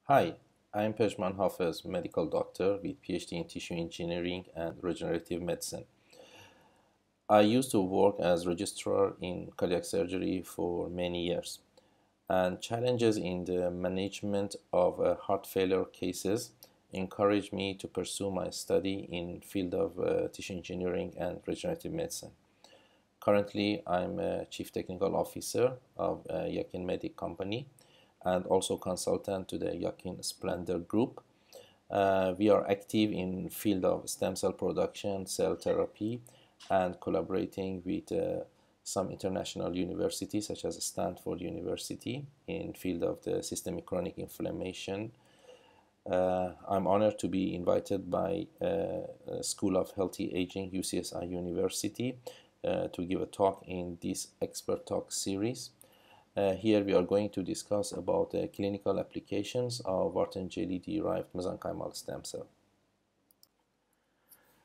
Hi, I'm Pejman Hafez, medical doctor with PhD in tissue engineering and regenerative medicine. I used to work as registrar in cardiac surgery for many years, and challenges in the management of heart failure cases encouraged me to pursue my study in field of tissue engineering and regenerative medicine. Currently, I'm a chief technical officer of Yakin Medic company and also consultant to the Yakin Splendor Group. We are active in field of stem cell production, cell therapy, and collaborating with some international universities such as Stanford University in field of the systemic chronic inflammation. I'm honored to be invited by School of Healthy Aging, UCSI University, to give a talk in this expert talk series. Here we are going to discuss about the clinical applications of Wharton jelly-derived mesenchymal stem cell.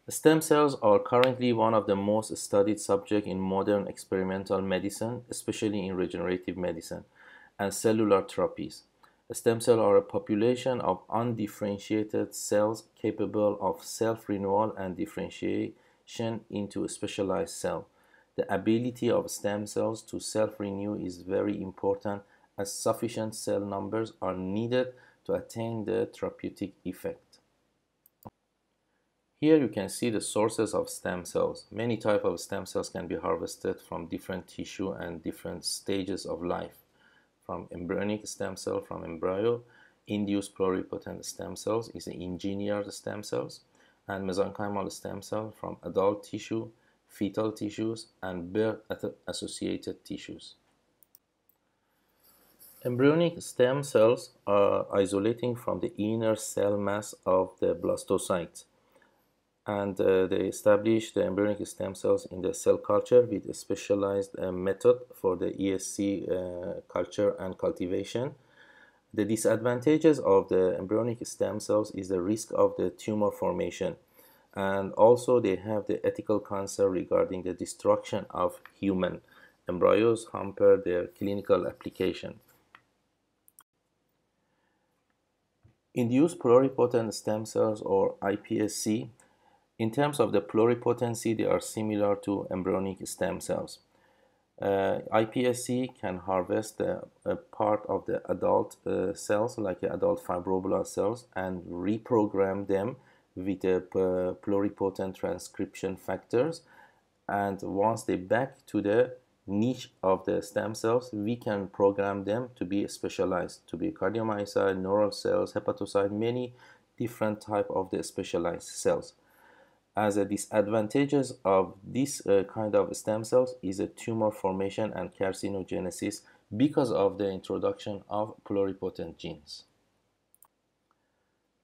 Stem cells are currently one of the most studied subjects in modern experimental medicine, especially in regenerative medicine and cellular therapies. Stem cells are a population of undifferentiated cells capable of self-renewal and differentiation into a specialized cell. The ability of stem cells to self-renew is very important as sufficient cell numbers are needed to attain the therapeutic effect. Here you can see the sources of stem cells. Many types of stem cells can be harvested from different tissue and different stages of life. From embryonic stem cell from embryo, induced pluripotent stem cells is engineered stem cells, and mesenchymal stem cell from adult tissue, fetal tissues, and birth-associated tissues. Embryonic stem cells are isolating from the inner cell mass of the blastocyte, and they establish the embryonic stem cells in the cell culture with a specialized method for the ESC culture and cultivation. The disadvantages of the embryonic stem cells is the risk of the tumor formation, and also they have the ethical concern regarding the destruction of human embryos hamper their clinical application. Induced pluripotent stem cells, or iPSC, in terms of the pluripotency, they are similar to embryonic stem cells. iPSC can harvest a part of the adult cells, like adult fibroblast cells, and reprogram them with pluripotent transcription factors. And once they back to the niche of the stem cells, we can program them to be specialized, to be cardiomyocyte, neural cells, hepatocyte, many different type of the specialized cells. As a disadvantages of this kind of stem cells is a tumor formation and carcinogenesis because of the introduction of pluripotent genes.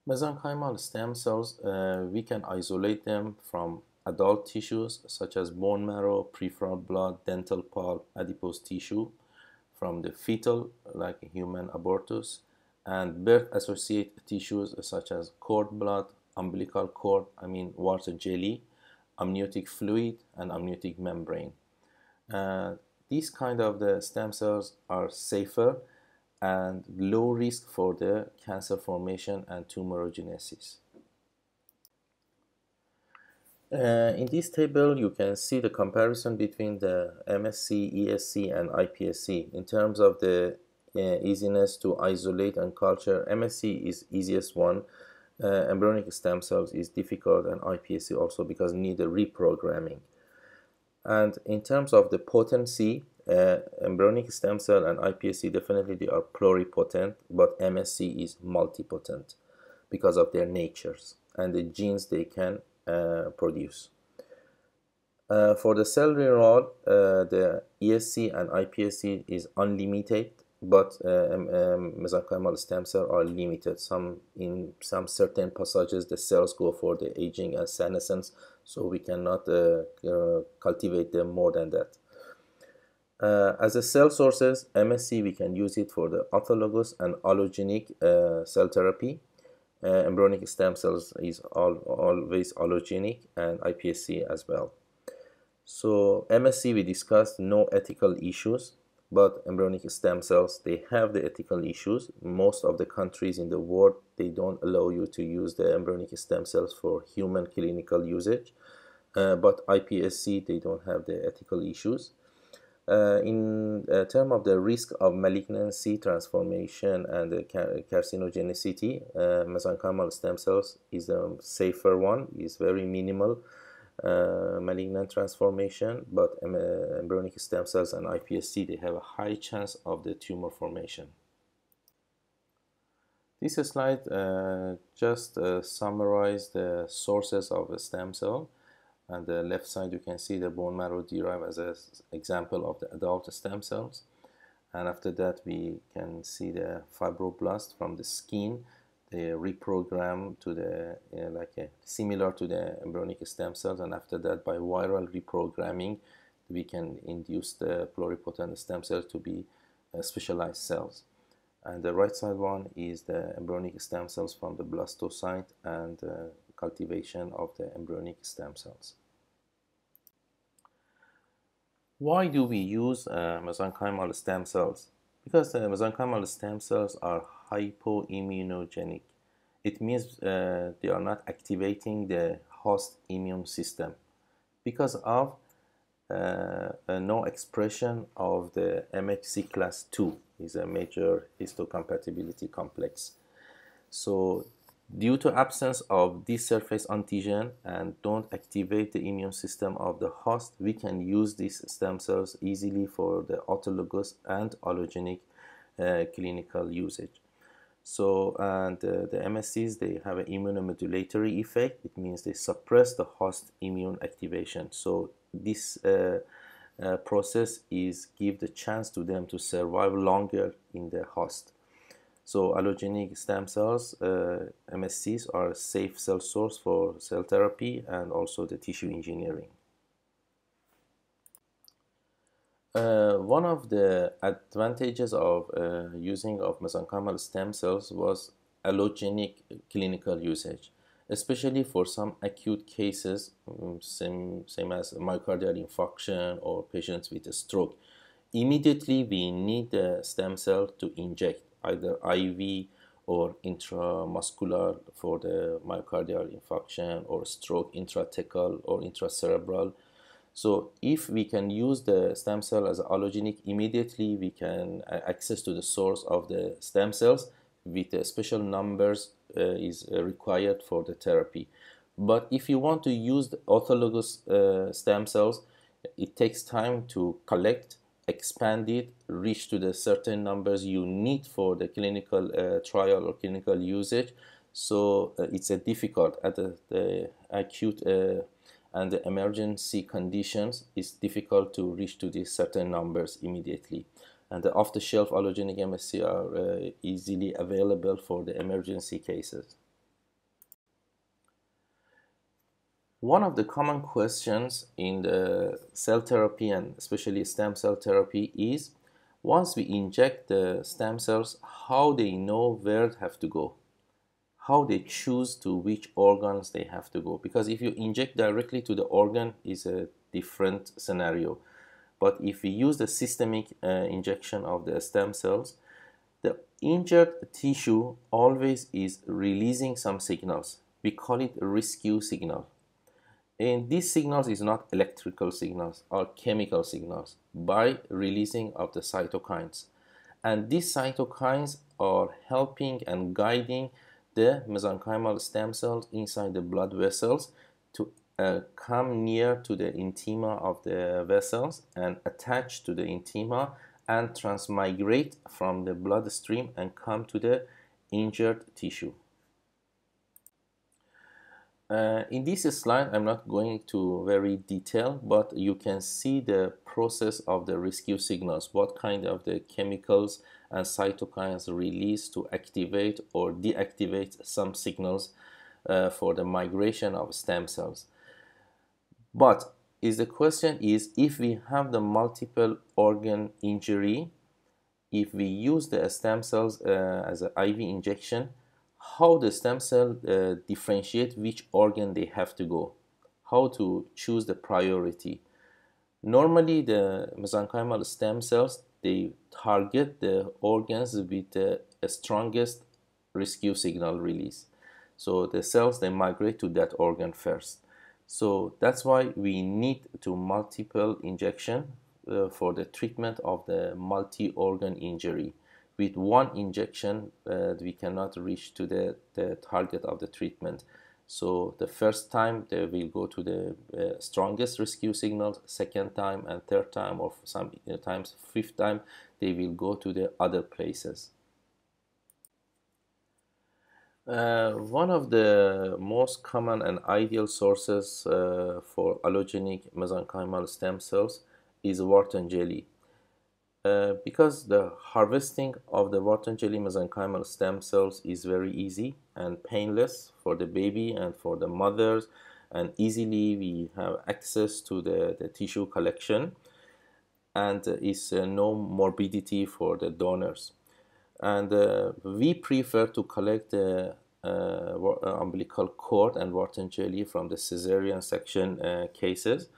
Mesenchymal stem cells, we can isolate them from adult tissues such as bone marrow, peripheral blood, dental pulp, adipose tissue, from the fetal like human abortus, and birth-associated tissues such as cord blood, umbilical cord, water jelly, amniotic fluid, and amniotic membrane. These kind of the stem cells are safer and low risk for the cancer formation and tumorigenesis. In this table, you can see the comparison between the MSC, ESC, and iPSC. In terms of the easiness to isolate and culture, MSC is easiest one. Embryonic stem cells is difficult, and iPSC also because need a reprogramming. And in terms of the potency, embryonic stem cell and iPSC definitely they are pluripotent, but MSC is multipotent because of their natures and the genes they can produce. For the cell renewal, the ESC and iPSC is unlimited, but mesenchymal stem cells are limited. In some certain passages, the cells go for the aging and senescence, so we cannot cultivate them more than that. As a cell sources, MSC we can use it for the autologous and allogenic cell therapy. Embryonic stem cells is always allogenic, and iPSC as well. So MSC we discussed no ethical issues. but embryonic stem cells, they have the ethical issues. Most of the countries in the world, they don't allow you to use the embryonic stem cells for human clinical usage, but iPSC, they don't have the ethical issues. In terms of the risk of malignancy, transformation, and the carcinogenicity, mesenchymal stem cells is a safer one, is very minimal malignant transformation, but embryonic stem cells and iPSC, they have a high chance of the tumor formation. This slide just summarizes the sources of a stem cell. On the left side, you can see the bone marrow derived as an example of the adult stem cells. And after that, we can see the fibroblast from the skin. They reprogram to the similar to the embryonic stem cells, and after that, by viral reprogramming, we can induce the pluripotent stem cells to be specialized cells. And the right side one is the embryonic stem cells from the blastocyte and cultivation of the embryonic stem cells. Why do we use mesenchymal stem cells? Because the mesenchymal stem cells are hypoimmunogenic. It means they are not activating the host immune system because of no expression of the MHC class 2 is a major histocompatibility complex. So due to absence of this surface antigen and don't activate the immune system of the host, we can use these stem cells easily for the autologous and allogenic clinical usage. So, and the MSCs, they have an immunomodulatory effect. It means they suppress the host immune activation. So this process is give the chance to them to survive longer in the host. So allogenic stem cells, MSCs, are a safe cell source for cell therapy and also the tissue engineering. One of the advantages of using of mesenchymal stem cells was allogenic clinical usage, especially for some acute cases, same as myocardial infarction or patients with a stroke. Immediately we need the stem cell to inject either IV or intramuscular for the myocardial infarction, or stroke intrathecal or intracerebral. So if we can use the stem cell as allogenic, immediately we can access to the source of the stem cells with special numbers is required for the therapy. But if you want to use the autologous stem cells, it takes time to collect, expand it, reach to the certain numbers you need for the clinical trial or clinical usage. So it's difficult at the acute and the emergency conditions. It's difficult to reach to these certain numbers immediately. And the off-the-shelf allogenic MSC are easily available for the emergency cases. One of the common questions in the cell therapy and especially stem cell therapy is, once we inject the stem cells, how they know where they have to go, how they choose to which organs they have to go. Because if you inject directly to the organ, is a different scenario. But if we use the systemic injection of the stem cells, the injured tissue always is releasing some signals. We call it a rescue signal. And these signals is not electrical signals or chemical signals by releasing of the cytokines. And these cytokines are helping and guiding the mesenchymal stem cells inside the blood vessels to come near to the intima of the vessels and attach to the intima and transmigrate from the bloodstream and come to the injured tissue. In this slide, I'm not going to very detail, but you can see the process of the rescue signals, what kind of the chemicals and cytokines release to activate or deactivate some signals for the migration of stem cells. But the question is, if we have the multiple organ injury, if we use the stem cells as an IV injection, how the stem cell differentiate which organ they have to go, how to choose the priority. Normally the mesenchymal stem cells, they target the organs with the strongest rescue signal release. So the cells, they migrate to that organ first. So that's why we need to multiple injection for the treatment of the multi-organ injury. With one injection, we cannot reach to the target of the treatment. So the first time they will go to the strongest rescue signal, second time and third time, or sometimes fifth time, they will go to the other places. One of the most common and ideal sources for allogenic mesenchymal stem cells is Wharton jelly. Because the harvesting of the Wharton jelly mesenchymal stem cells is very easy and painless for the baby and for the mothers, and easily we have access to the tissue collection, and is no morbidity for the donors. And we prefer to collect the umbilical cord and Wharton jelly from the cesarean section cases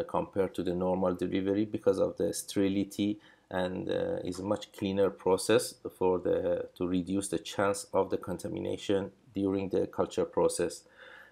compared to the normal delivery, because of the sterility, and is a much cleaner process to reduce the chance of the contamination during the culture process.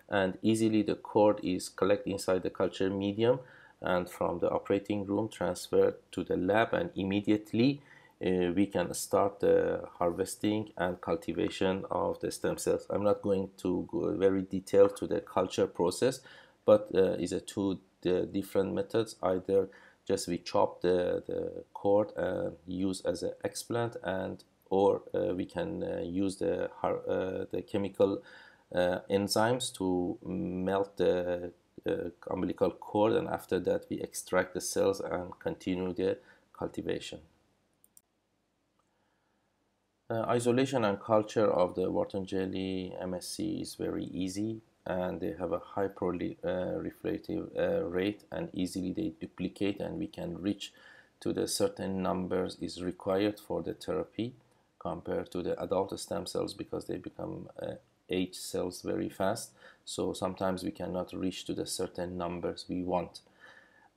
And easily the cord is collected inside the culture medium, and from the operating room transferred to the lab, and immediately we can start the harvesting and cultivation of the stem cells. I'm not going to go very detailed to the culture process, but is a two different methods. Either just we chop the cord and use as an explant, and or we can use the chemical enzymes to melt the umbilical cord, and after that we extract the cells and continue the cultivation. Isolation and culture of the Wharton jelly MSC is very easy, and they have a high proliferative rate, and easily they duplicate, and we can reach to the certain numbers is required for the therapy compared to the adult stem cells, because they become age cells very fast. So sometimes we cannot reach to the certain numbers we want.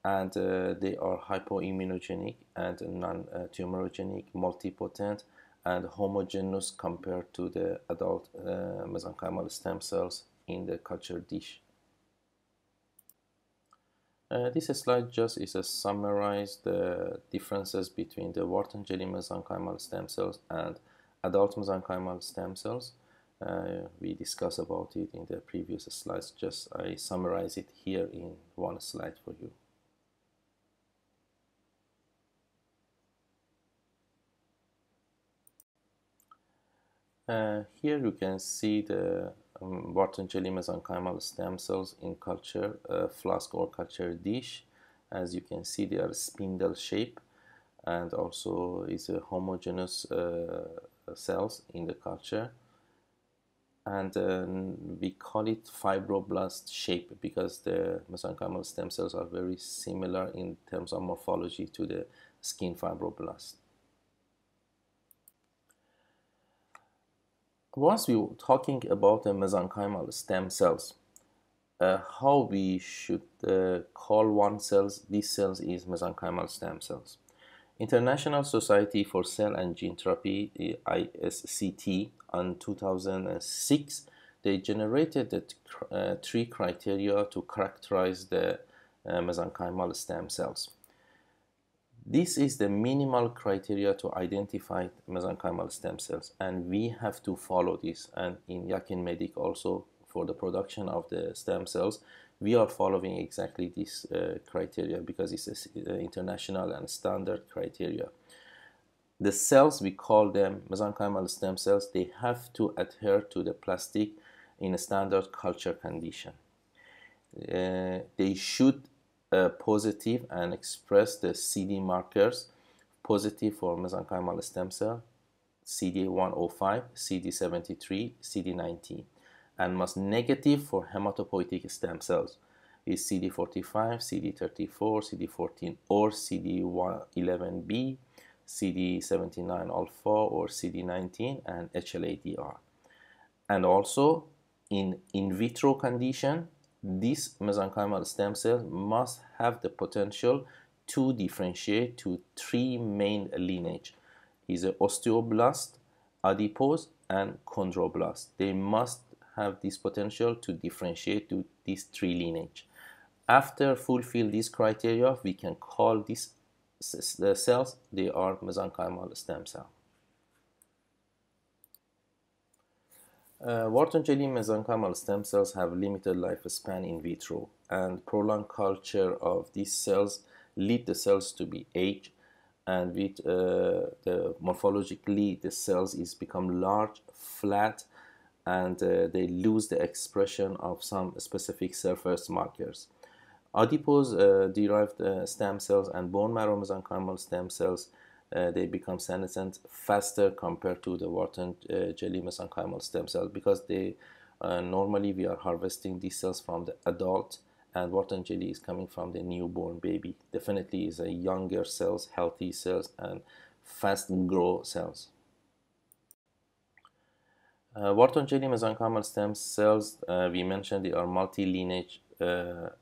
And they are hypoimmunogenic and non-tumorigenic, multipotent, and homogeneous compared to the adult mesenchymal stem cells in the culture dish. This slide just is a summarize the differences between the Wharton jelly mesenchymal stem cells and adult mesenchymal stem cells. We discussed about it in the previous slides. Just I summarize it here in one slide for you. Here you can see the Wharton jelly mesenchymal stem cells in culture flask or culture dish. As you can see, they are spindle shape, and also is a homogeneous cells in the culture. And we call it fibroblast shape because the mesenchymal stem cells are very similar in terms of morphology to the skin fibroblast. Once we were talking about the mesenchymal stem cells, how we should call one cells, these cells is mesenchymal stem cells. International Society for Cell and Gene Therapy, ISCT, in 2006, they generated the three criteria to characterize the mesenchymal stem cells. This is the minimal criteria to identify mesenchymal stem cells, and we have to follow this. And in Yakin Medic also, for the production of the stem cells, we are following exactly this criteria because it's international and standard criteria. The cells, we call them mesenchymal stem cells, they have to adhere to the plastic in a standard culture condition. They should positive and express the CD markers, positive for mesenchymal stem cell, CD105, CD73, CD19, and must negative for hematopoietic stem cells, is CD45, CD34, CD14, or CD11B, CD79 alpha, or CD19, and HLA-DR. And also in vitro condition, these mesenchymal stem cells must have the potential to differentiate to three main lineage: is a osteoblast, adipose, and chondroblast. They must have this potential to differentiate to these three lineage. After fulfill these criteria, we can call these the cells, they are mesenchymal stem cell. Wharton jelly mesenchymal stem cells have limited lifespan in vitro, and prolonged culture of these cells lead the cells to be aged, and with the morphologically the cells is become large, flat, and they lose the expression of some specific surface markers. Adipose derived stem cells and bone marrow mesenchymal stem cells, they become senescent faster compared to the Wharton jelly mesenchymal stem cell, because they normally we are harvesting these cells from the adult, and Wharton jelly is coming from the newborn baby. Definitely is a younger cells, healthy cells, and fast grow cells. Wharton jelly mesenchymal stem cells, we mentioned they are multi-lineage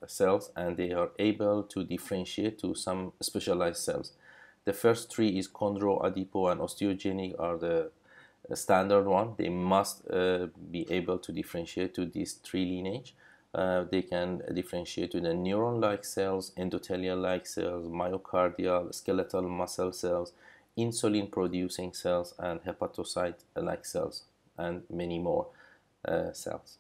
cells, and they are able to differentiate to some specialized cells. The first three is chondro, adipo, and osteogenic are the standard one. They must be able to differentiate to these three lineage. They can differentiate to the neuron-like cells, endothelial-like cells, myocardial, skeletal muscle cells, insulin-producing cells, and hepatocyte-like cells, and many more cells.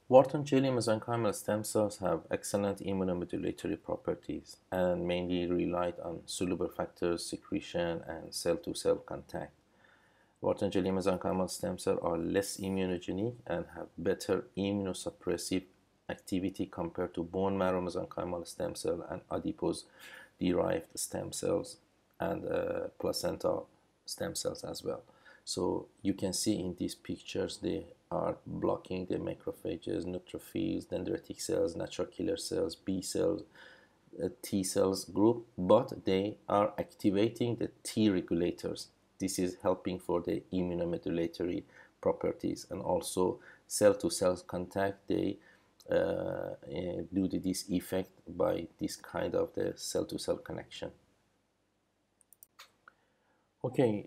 Wharton jelly mesenchymal stem cells have excellent immunomodulatory properties and mainly relied on soluble factors, secretion, and cell-to-cell contact. Wharton jelly mesenchymal stem cells are less immunogenic and have better immunosuppressive activity compared to bone marrow mesenchymal stem cell and adipose-derived stem cells and placenta stem cells as well. So you can see in these pictures they are blocking the macrophages, neutrophils, dendritic cells, natural killer cells, B cells, T cells group, but they are activating the T regulators. This is helping for the immunomodulatory properties, and also cell-to-cell contact. They do this effect by this kind of the cell-to-cell connection. Okay,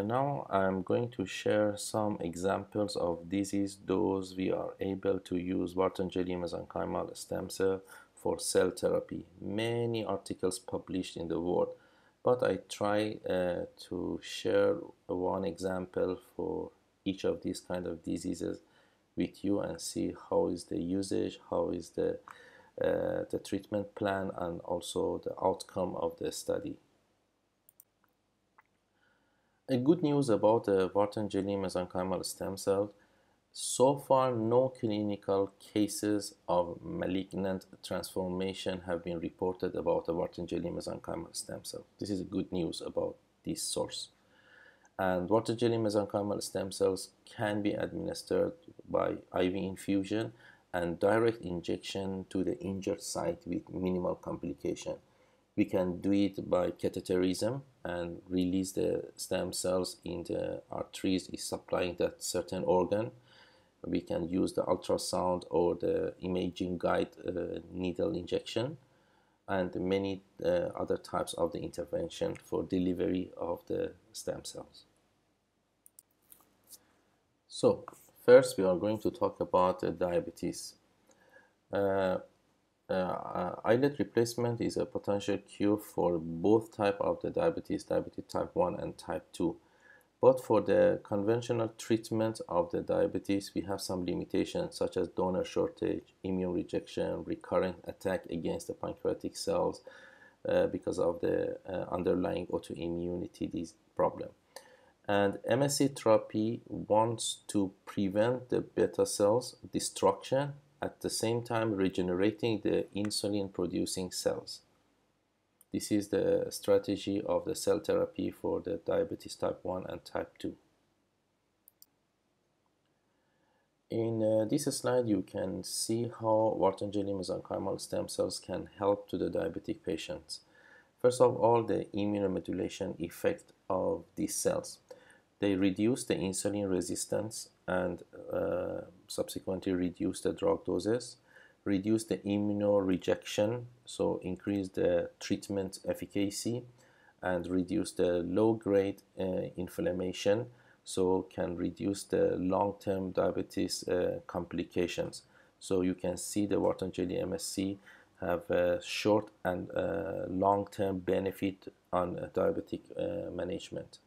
now I'm going to share some examples of disease those we are able to use Wharton jelly mesenchymal stem cell for cell therapy. Many articles published in the world, but I try to share one example for each of these kind of diseases with you and see how is the usage, how is the treatment plan, and also the outcome of the study. A good news about the Wharton jelly mesenchymal stem cell: so far no clinical cases of malignant transformation have been reported about the Wharton jelly mesenchymal stem cell. This is good news about this source. And Wharton jelly mesenchymal stem cells can be administered by IV infusion and direct injection to the injured site with minimal complication. We can do it by catheterism and release the stem cells in the arteries is supplying that certain organ. We can use the ultrasound or the imaging guide needle injection, and many other types of the intervention for delivery of the stem cells. So first we are going to talk about diabetes. Islet replacement is a potential cure for both type of the diabetes type 1 and type 2. But for the conventional treatment of the diabetes, we have some limitations such as donor shortage, immune rejection, recurrent attack against the pancreatic cells because of the underlying autoimmunity disease problem. And MSC therapy wants to prevent the beta cells destruction, at the same time regenerating the insulin producing cells. This is the strategy of the cell therapy for the diabetes type 1 and type 2. In this slide you can see how Wharton jelly mesenchymal stem cells can help to the diabetic patients. First of all, the immunomodulation effect of these cells. They reduce the insulin resistance and subsequently reduce the drug doses, reduce the immunorejection, so increase the treatment efficacy, and reduce the low-grade inflammation, so can reduce the long-term diabetes complications. So you can see the Wharton Jelly-MSC have a short and long-term benefit on diabetic management.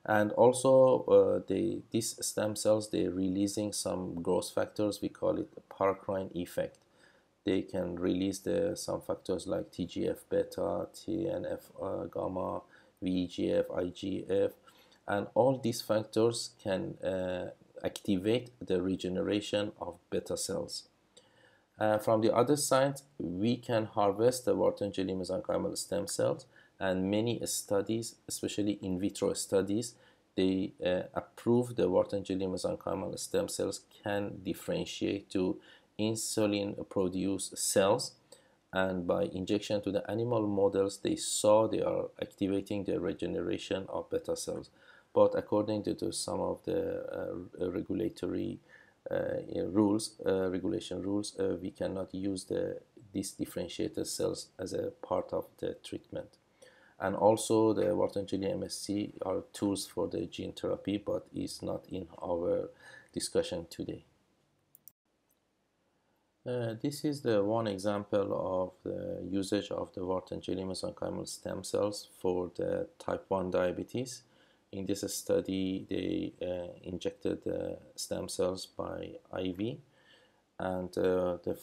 And also these stem cells, they're releasing some growth factors. We call it the paracrine effect. They can release some factors like TGF-beta, TNF-gamma, VEGF, IGF, and all these factors can activate the regeneration of beta cells. From the other side, we can harvest the Wharton Jelly-Mesenchymal stem cells, and many studies, especially in vitro studies, they approve the Wharton Jelly-Mesenchymal stem cells can differentiate to insulin-produced cells, and by injection to the animal models, they saw they are activating the regeneration of beta cells. But according to some of the regulatory regulation rules, we cannot use these differentiated cells as a part of the treatment. And also the Wharton Jelly-MSC are tools for the gene therapy, but is not in our discussion today. This is the one example of the usage of the Wharton Jelly-Mesenchymal stem cells for the type 1 diabetes. In this study, they injected the stem cells by IV, and the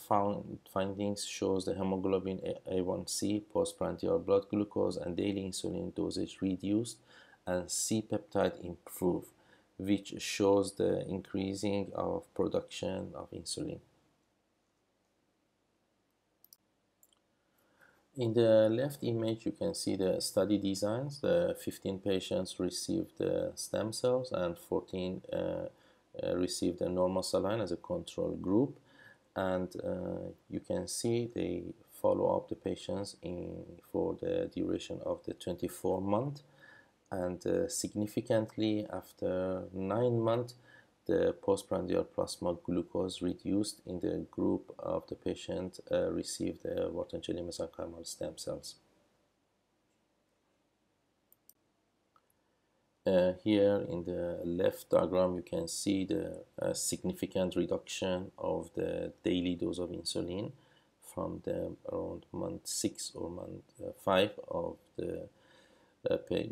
findings shows the hemoglobin A1C, postprandial blood glucose, and daily insulin dosage reduced, and C-peptide improved, which shows the increasing of production of insulin. In the left image, you can see the study designs. The 15 patients received the stem cells, and 14 received the normal saline as a control group. And you can see they follow up the patients for the duration of the 24 months. And significantly, after 9 months, the postprandial plasma glucose reduced in the group of the patient received the Wharton Jelly-Mesenchymal stem cells. Here in the left diagram, you can see the significant reduction of the daily dose of insulin from around month 6 or month 5 of the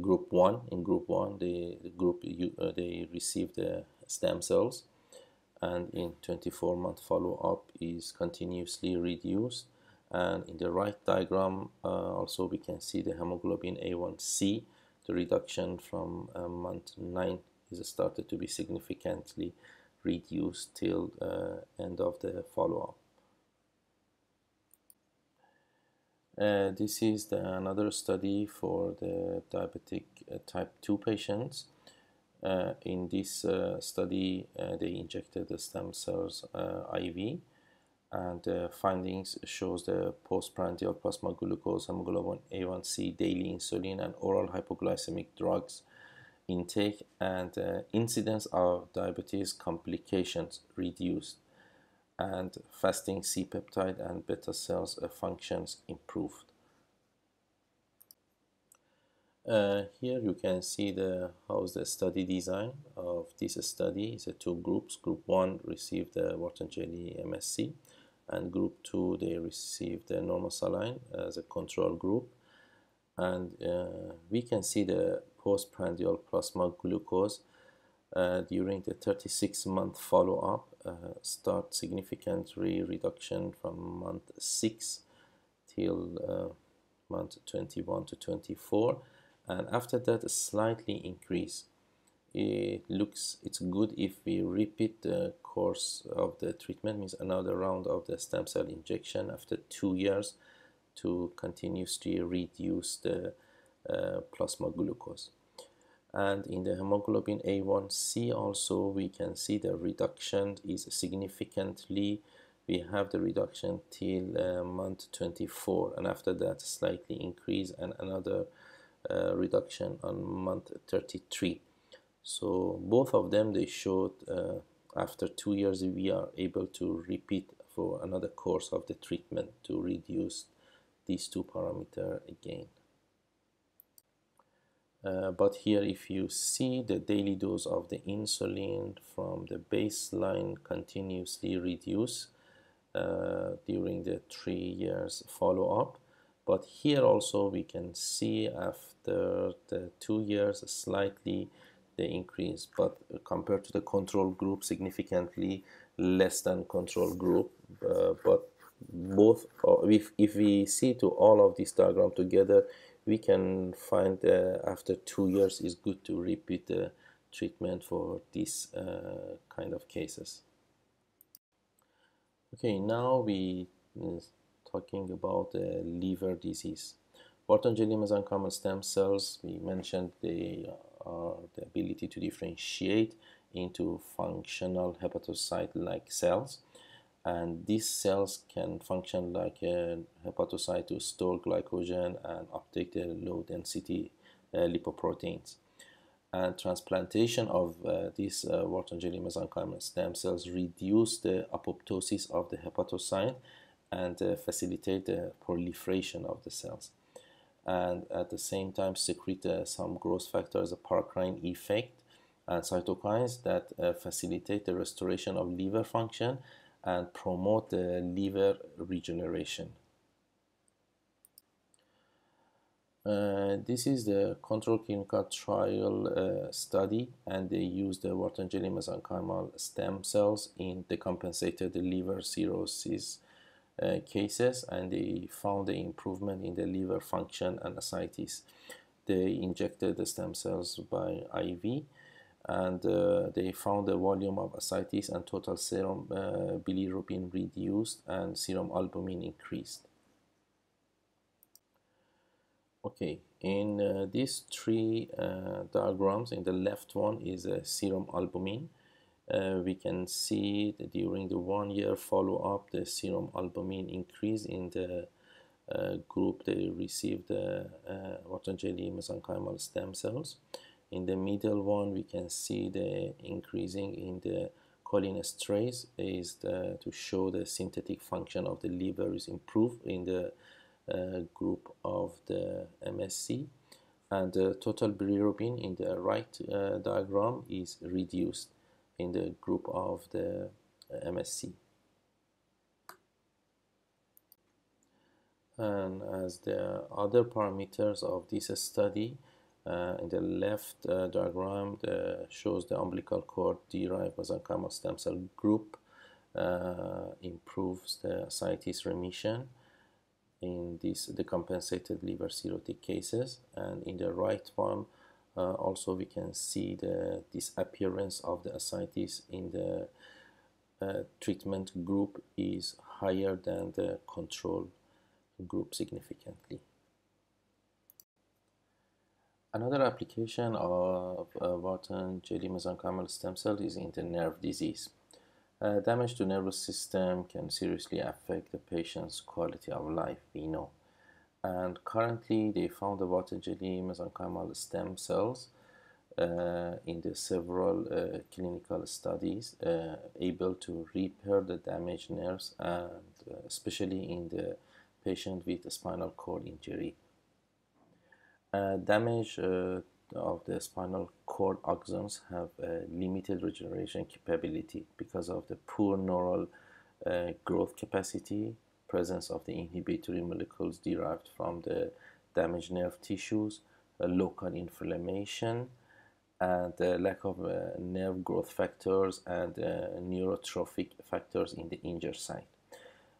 group 1. In group 1, they received the stem cells, and in 24-month follow-up is continuously reduced. And in the right diagram also we can see the hemoglobin A1C. The reduction from month 9 is started to be significantly reduced till end of the follow-up. This is another study for the diabetic type 2 patients. In this study, they injected the stem cells IV, and findings shows the postprandial plasma glucose, hemoglobin A1C, daily insulin, and oral hypoglycemic drugs intake, and incidence of diabetes complications reduced, and fasting C-peptide and beta cells functions improved. Here you can see how's the study design of this study. It's 2 groups. Group 1 received the Wharton Jelly-MSC, and group 2 they received the normal saline as a control group. And we can see the postprandial plasma glucose during the 36-month follow-up start significant reduction from month 6 till month 21 to 24. And after that, a slightly increase. It's good if we repeat the course of the treatment, means another round of the stem cell injection after 2 years to continuously reduce the plasma glucose. And in the hemoglobin A1C also we can see the reduction is significantly. We have the reduction till month 24, and after that slightly increase, and another reduction on month 33. So both of them, they showed after 2 years we are able to repeat for another course of the treatment to reduce these two parameters again. But here, if you see the daily dose of the insulin from the baseline continuously reduce during the 3 years follow-up. But here also we can see after the 2 years slightly the increase, but compared to the control group significantly less than control group. But both, if we see to all of this diagram together, we can find after 2 years is good to repeat the treatment for this kind of cases. Okay, now we talking about liver disease. Wharton Jelly-Mesenchymal stem cells, we mentioned they are the ability to differentiate into functional hepatocyte-like cells, and these cells can function like a hepatocyte to store glycogen and uptake the low-density lipoproteins. And transplantation of these Wharton Jelly-Mesenchymal stem cells reduce the apoptosis of the hepatocyte and facilitate the proliferation of the cells, and at the same time secrete some growth factors, a paracrine effect, and cytokines that facilitate the restoration of liver function and promote the liver regeneration. This is the control clinical trial study, and they used the Wharton Jelly-Mesenchymal stem cells in decompensated liver cirrhosis cases, and they found the improvement in the liver function and ascites. They injected the stem cells by IV, and they found the volume of ascites and total serum bilirubin reduced and serum albumin increased. Okay, in these three diagrams, in the left one is serum albumin. We can see that during the 1 year follow-up, the serum albumin increase in the group they received Wharton Jelly-Mesenchymal stem cells. In the middle one, we can see the increasing in the cholinesterase is to show the synthetic function of the liver is improved in the group of the MSC, and the total bilirubin in the right diagram is reduced in the group of the MSC. And as the other parameters of this study, in the left diagram shows the umbilical cord derived mesenchymal stem cell group improves the ascites remission in these decompensated liver cirrhotic cases, and in the right one also we can see the disappearance of the ascites in the treatment group is higher than the control group significantly. Another application of Wharton Jelly-Mesenchymal stem cell is in the nerve disease. Damage to nervous system can seriously affect the patient's quality of life, we know. And currently they found the Wharton Jelly-Mesenchymal stem cells in the several clinical studies able to repair the damaged nerves, and especially in the patient with spinal cord injury. Damage of the spinal cord axons have limited regeneration capability because of the poor neural growth capacity, presence of the inhibitory molecules derived from the damaged nerve tissues, local inflammation, and lack of nerve growth factors and neurotrophic factors in the injured site.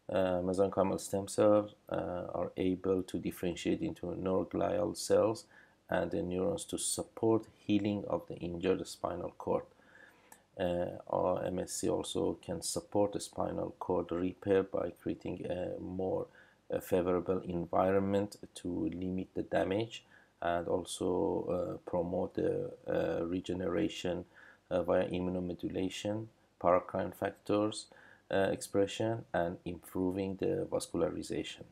Mesenchymal stem cells are able to differentiate into neuroglial cells and the neurons to support healing of the injured spinal cord. Our MSC also can support the spinal cord repair by creating a more favorable environment to limit the damage, and also promote the regeneration via immunomodulation, paracrine factors expression, and improving the vascularization.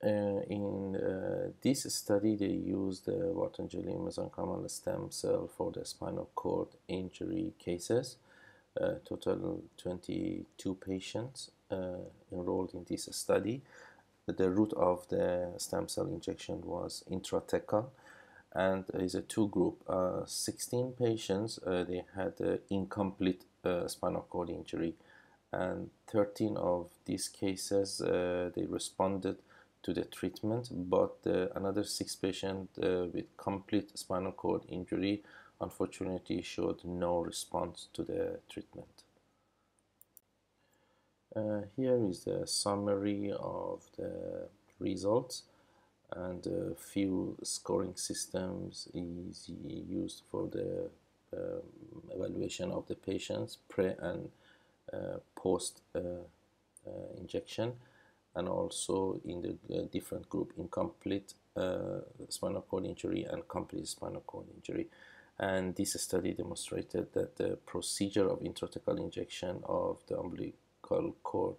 In this study, they used the Wharton Jelly-Mesenchymal stem cell for the spinal cord injury cases, Total 22 patients enrolled in this study. The route of the stem cell injection was intrathecal, and is a two group. 16 patients, they had incomplete spinal cord injury, and 13 of these cases they responded to the treatment, but another 6 patients with complete spinal cord injury unfortunately showed no response to the treatment. Here is the summary of the results, and a few scoring systems is used for the evaluation of the patients pre and post injection, and also in the different group, incomplete spinal cord injury and complete spinal cord injury. And this study demonstrated that the procedure of intrathecal injection of the umbilical cord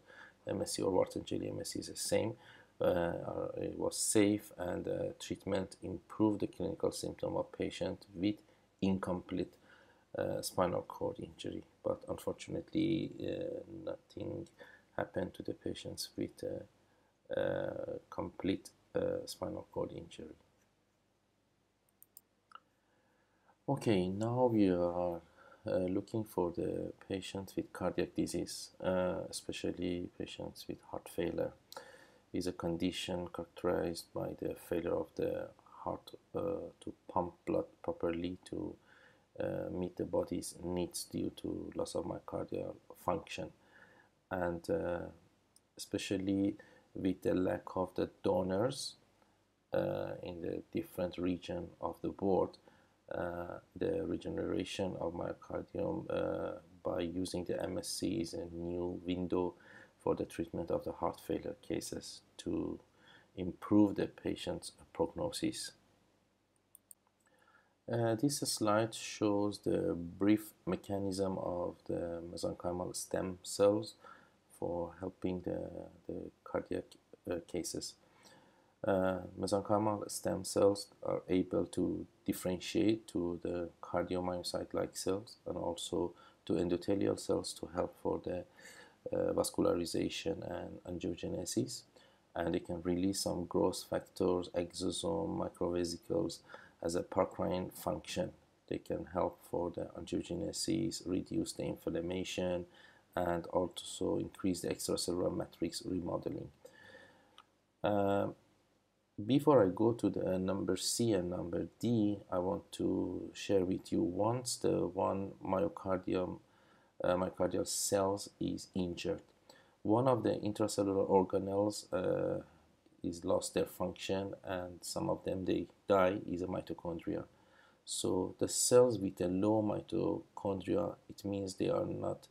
MSC or Wharton Jelly-MSC is the same. It was safe, and treatment improved the clinical symptom of patient with incomplete spinal cord injury, but unfortunately nothing happened to the patients with complete spinal cord injury. Okay, now we are looking for the patients with cardiac disease, especially patients with heart failure. Is a condition characterized by the failure of the heart to pump blood properly to meet the body's needs due to loss of myocardial function, and especially with the lack of the donors in the different region of the world, the regeneration of myocardium by using the MSC is a new window for the treatment of the heart failure cases to improve the patient's prognosis. This slide shows the brief mechanism of the mesenchymal stem cells for helping the cardiac cases. Mesenchymal stem cells are able to differentiate to the cardiomyocyte-like cells and also to endothelial cells to help for the vascularization and angiogenesis, and they can release some growth factors, exosome, microvesicles as a paracrine function. They can help for the angiogenesis, reduce the inflammation, and also increase the extracellular matrix remodeling. Before I go to the number C and number D, I want to share with you once the one myocardial cells is injured, one of the intracellular organelles is lost their function, and some of them they die, is a mitochondria. So the cells with a low mitochondria, it means they are not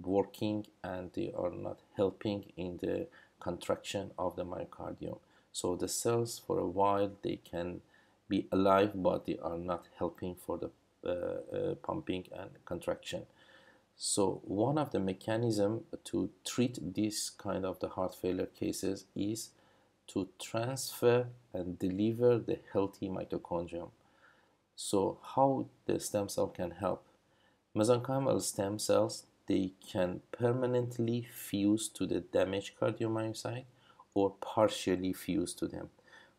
working and they are not helping in the contraction of the myocardium. So the cells for a while they can be alive, but they are not helping for the pumping and contraction. So one of the mechanisms to treat this kind of the heart failure cases is to transfer and deliver the healthy mitochondrium. So how the stem cell can help? Mesenchymal stem cells, they can permanently fuse to the damaged cardiomyocyte or partially fuse to them.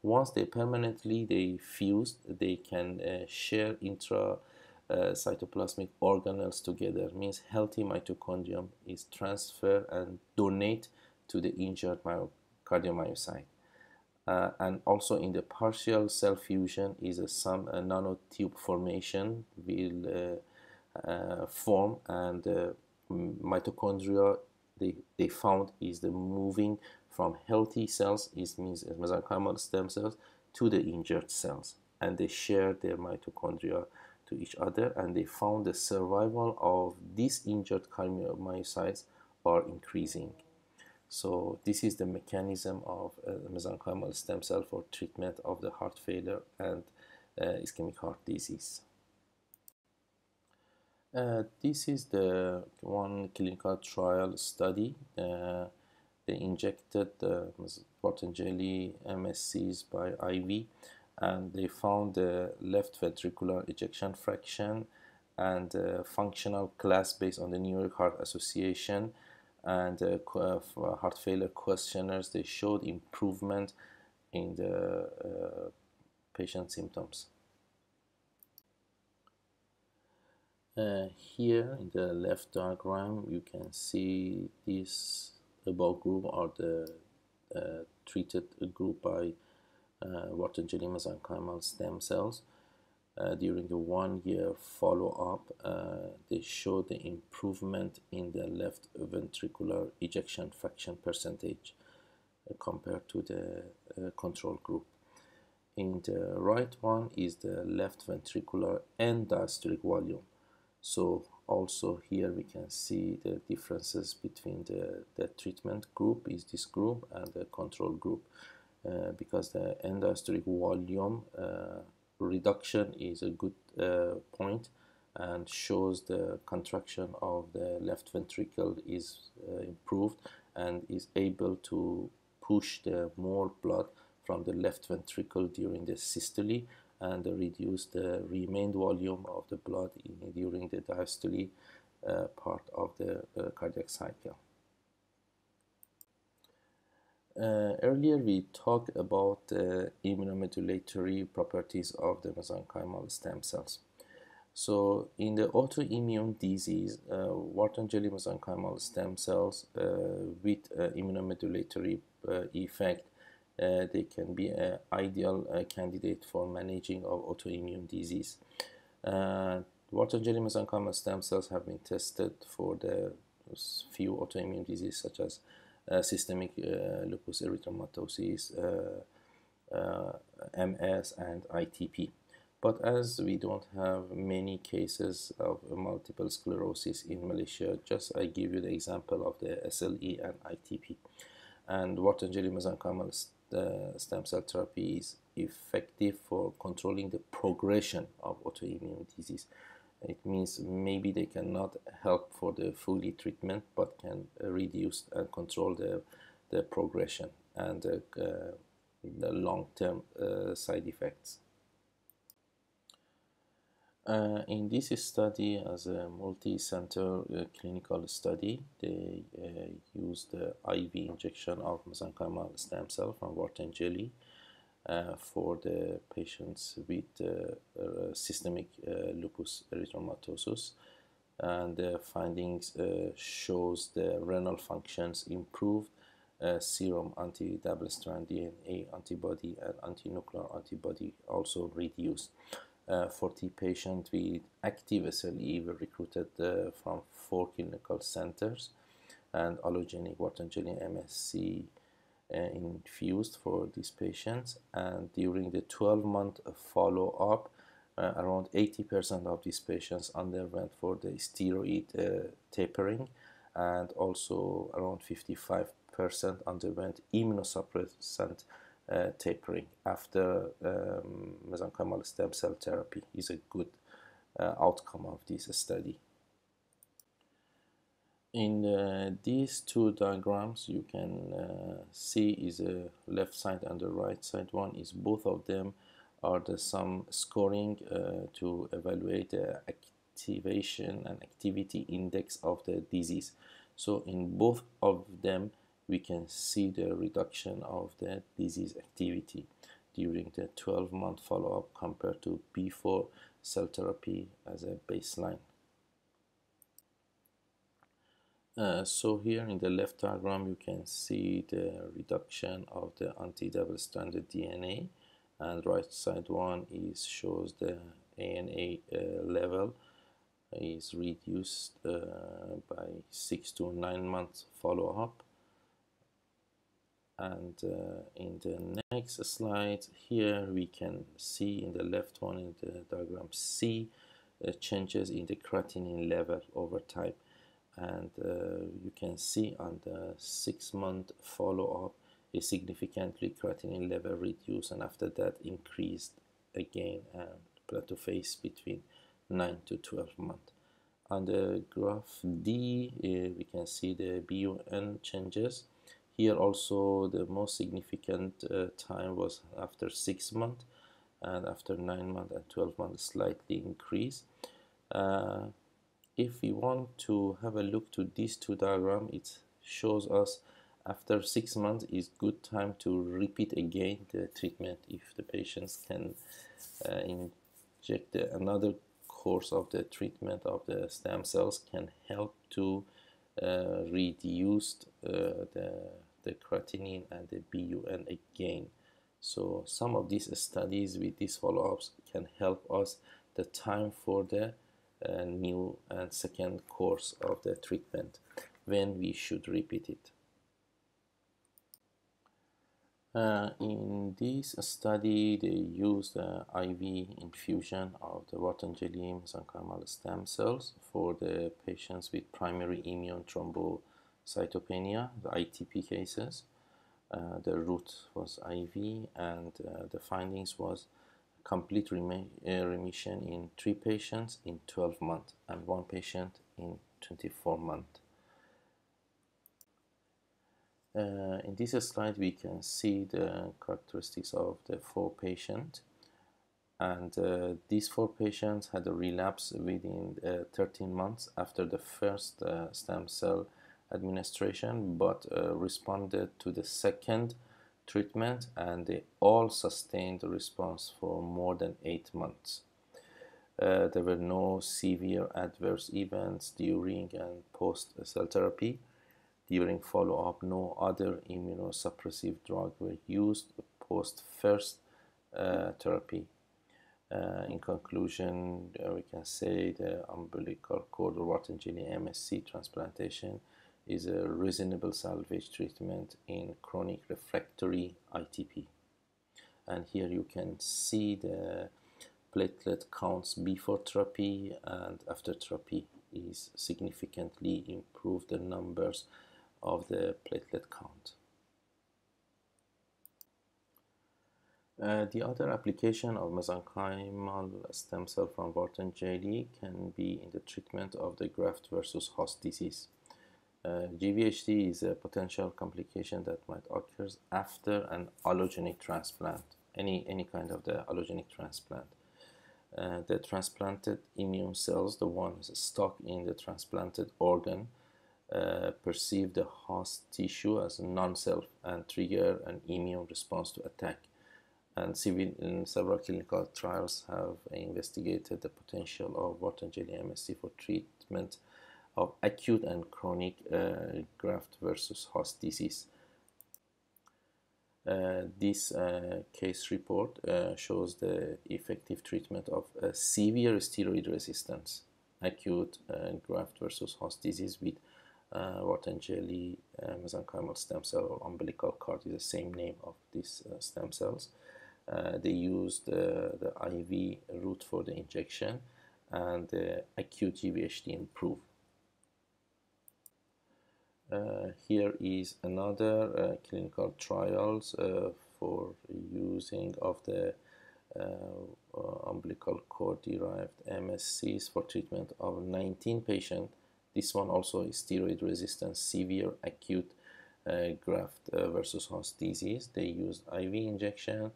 Once they permanently fuse, they can share cytoplasmic organelles together, means healthy mitochondrium is transferred and donate to the injured cardiomyocyte. And also in the partial cell fusion is some nanotube formation will form, and mitochondria they found is the moving from healthy cells, is means mesenchymal stem cells, to the injured cells, and they share their mitochondria to each other, and they found the survival of these injured cardiomyocytes are increasing. So this is the mechanism of mesenchymal stem cell for treatment of the heart failure and ischemic heart disease. This is the one clinical trial study. They injected Wharton Jelly-MSCs by IV, and they found the left ventricular ejection fraction and functional class based on the New York Heart Association and heart failure questionnaires. They showed improvement in the patient symptoms. Here in the left diagram, you can see this above group are the treated group by Wharton Jelly-Mesenchymal stem cells. During the 1 year follow-up, they show the improvement in the left ventricular ejection fraction percentage compared to the control group. In the right one is the left ventricular end diastolic volume. So also here we can see the differences between the treatment group is this group and the control group, because the end diastolic volume reduction is a good point and shows the contraction of the left ventricle is improved and is able to push the more blood from the left ventricle during the systole and reduce the remained volume of the blood during the diastole part of the cardiac cycle. Earlier we talked about the immunomodulatory properties of the mesenchymal stem cells. So in the autoimmune disease, Wharton Jelly-Mesenchymal stem cells with immunomodulatory effect, they can be an ideal candidate for managing of autoimmune disease. Wharton Jelly-Mesenchymal stem cells have been tested for the few autoimmune diseases such as systemic lupus erythematosus, MS, and ITP. But as we don't have many cases of multiple sclerosis in Malaysia, just I give you the example of the SLE and ITP. And Wharton Jelly-Mesenchymal stem cell therapy is effective for controlling the progression of autoimmune disease. It means maybe they cannot help for the fully treatment, but can reduce and control the progression and the long-term side effects. In this study, as a multi-center clinical study, they used the IV injection of mesenchymal stem cell from Wharton Jelly for the patients with systemic lupus erythematosus, and the findings shows the renal functions improved, serum anti-double strand DNA antibody and anti-nuclear antibody also reduced. 40 patients with active SLE were recruited from 4 clinical centers, and allogenic Wharton Jelly-MSC infused for these patients. And during the 12-month follow-up, around 80% of these patients underwent for the steroid tapering, and also around 55% underwent immunosuppressant tapering after mesenchymal stem cell therapy. Is a good outcome of this study. In these two diagrams, you can see is a left side and the right side one is both of them are the some scoring to evaluate the activation and activity index of the disease. So in both of them, we can see the reduction of the disease activity during the 12-month follow-up compared to before cell therapy as a baseline. So here in the left diagram, you can see the reduction of the anti-double-stranded DNA, and right side one shows the ANA level is reduced by 6 to 9 months follow-up. And in the next slide here, we can see in the left one in the diagram C changes in the creatinine level over time. And you can see on the 6-month follow-up a significantly creatinine level reduced, and after that increased again and plateau phase between 9 to 12 months. On the graph D, we can see the BUN changes. Here also the most significant time was after 6 months, and after 9 months and 12 months slightly increased. If we want to have a look to these two diagrams, it shows us after 6 months is good time to repeat again the treatment if the patients can inject another course of the treatment of the stem cells can help to reduce the creatinine and the BUN again. So some of these studies with these follow-ups can help us the time for the new and second course of the treatment when we should repeat it. In this study, they used IV infusion of the Wharton Jelly-Mesenchymal stem cells for the patients with primary immune thrombocytopenia, the ITP cases. The route was IV, and the findings was complete remission in 3 patients in 12 months and 1 patient in 24 months. In this slide, we can see the characteristics of the 4 patients, and these 4 patients had a relapse within 13 months after the first stem cell administration, but responded to the second treatment, and they all sustained the response for more than 8 months. There were no severe adverse events during and post cell therapy. During follow-up, no other immunosuppressive drug were used post first therapy. In conclusion, we can say the umbilical cord or Wharton Jelly-MSC transplantation is a reasonable salvage treatment in chronic refractory ITP. And here you can see the platelet counts before therapy and after therapy is significantly improved the numbers of the platelet count. The other application of mesenchymal stem cell from Wharton jelly can be in the treatment of the graft versus host disease. GVHD is a potential complication that might occur after an allogenic transplant, any kind of the allogenic transplant. The transplanted immune cells, the ones stuck in the transplanted organ, perceive the host tissue as non-self and trigger an immune response to attack. And several clinical trials have investigated the potential of Wharton Jelly-MSC for treatment of acute and chronic graft versus host disease. This case report shows the effective treatment of severe steroid resistance acute graft versus host disease with Wharton jelly mesenchymal stem cell or umbilical cord is the same name of these stem cells. They used the IV route for the injection, and the acute GVHD improved. Here is another clinical trials for using of the umbilical cord derived MSCs for treatment of 19 patients. This one also is steroid resistant severe acute graft versus host disease. They used IV injection,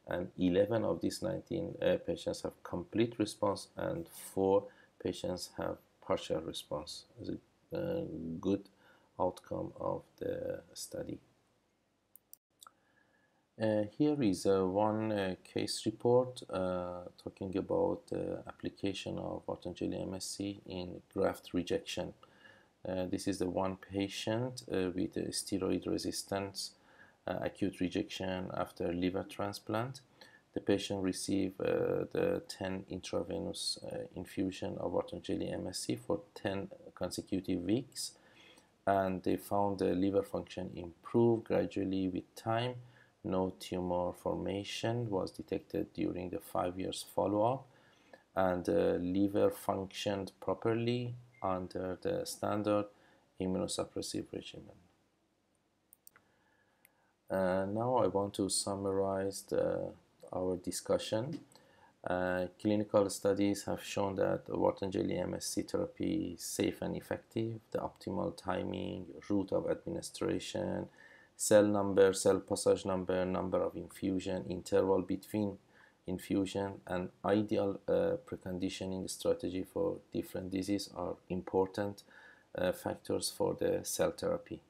and 11 of these 19 patients have complete response and 4 patients have partial response. It's a good outcome of the study. Here is one case report talking about the application of Wharton Jelly-MSC in graft rejection. This is the one patient with steroid resistance acute rejection after liver transplant. The patient received the 10 intravenous infusion of Wharton Jelly-MSC for 10 consecutive weeks, and they found the liver function improve gradually with time. No tumor formation was detected during the 5 years follow-up, and the liver functioned properly under the standard immunosuppressive regimen. Now I want to summarize our discussion. Clinical studies have shown that Wharton Jelly-MSC therapy is safe and effective. The optimal timing, route of administration, cell number, cell passage number, number of infusion, interval between infusion, and ideal preconditioning strategy for different diseases are important factors for the cell therapy.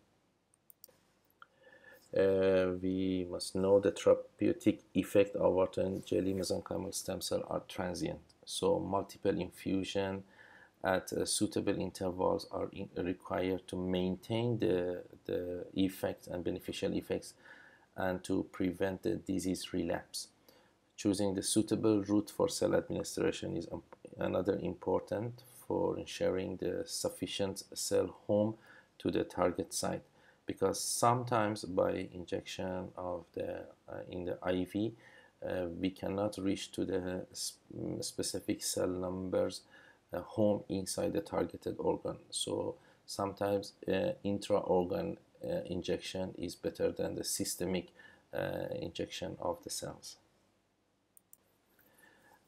We must know the therapeutic effect of Wharton jelly mesenchymal stem cell are transient. So multiple infusion at suitable intervals are required to maintain the effect and beneficial effects and to prevent the disease relapse. Choosing the suitable route for cell administration is another important for ensuring the sufficient cell home to the target site, because sometimes by injection of in the IV we cannot reach to the specific cell numbers home inside the targeted organ. So sometimes intra-organ injection is better than the systemic injection of the cells.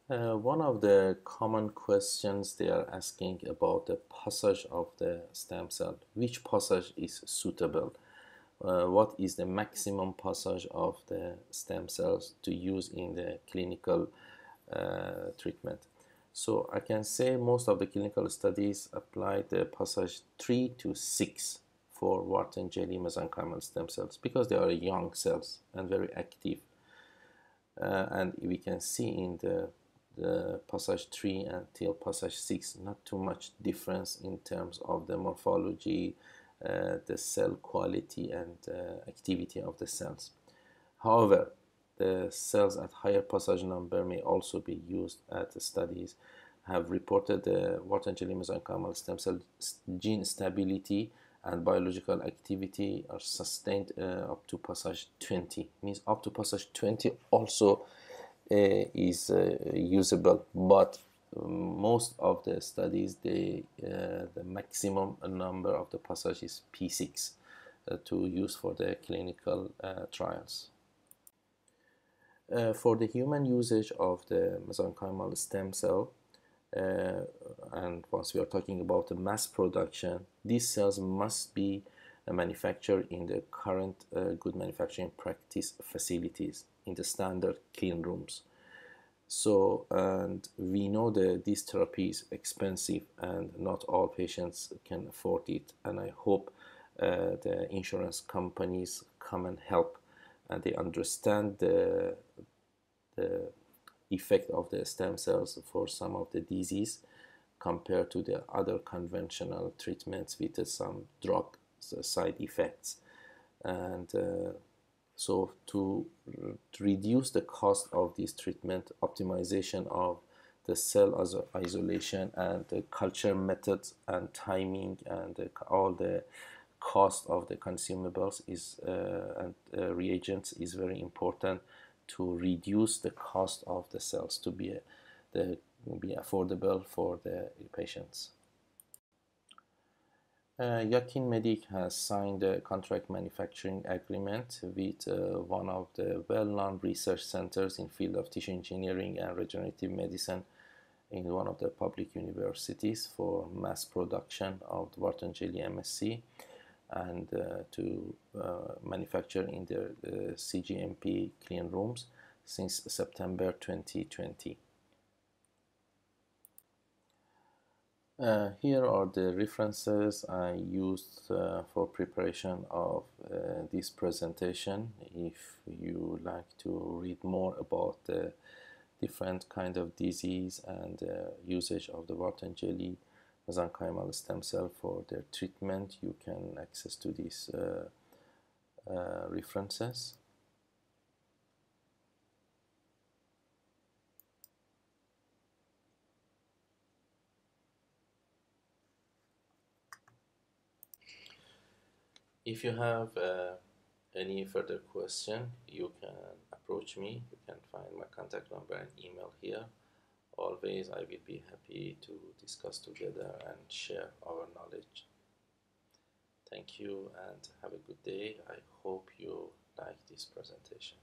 One of the common questions they are asking about the passage of the stem cell. Which passage is suitable? What is the maximum passage of the stem cells to use in the clinical treatment? So I can say most of the clinical studies apply the passage 3 to 6 for Wharton jelly mesenchymal stem cells because they are young cells and very active. And we can see in the passage 3 until passage 6 not too much difference in terms of the morphology, the cell quality and activity of the cells. However, the cells at higher passage number may also be used at studies have reported the Wharton jelly mesenchymal stem cell gene stability and biological activity are sustained up to passage 20. Means up to passage 20 also is usable, but most of the studies the maximum number of the passage is P6 to use for the clinical trials. For the human usage of the mesenchymal stem cell, and once we are talking about the mass production, these cells must be manufactured in the current good manufacturing practice facilities in the standard clean rooms. So, and we know that this therapy is expensive and not all patients can afford it, and I hope the insurance companies come and help and they understand the effect of the stem cells for some of the disease compared to the other conventional treatments with some drug side effects. And so to reduce the cost of this treatment, optimization of the cell isolation and the culture methods and timing and all the cost of the consumables is and reagents is very important to reduce the cost of the cells to be affordable for the patients. Yakin Medic has signed a contract manufacturing agreement with one of the well-known research centers in field of tissue engineering and regenerative medicine in one of the public universities for mass production of Wharton Jelly-MSC and to manufacture in the CGMP clean rooms since September 2020. Here are the references I used for preparation of this presentation. If you like to read more about the different kind of disease and usage of the Wharton jelly mesenchymal stem cell for their treatment, you can access to these references. If you have any further question, you can approach me. You can find my contact number and email here. Always, I will be happy to discuss together and share our knowledge. Thank you and have a good day. I hope you like this presentation.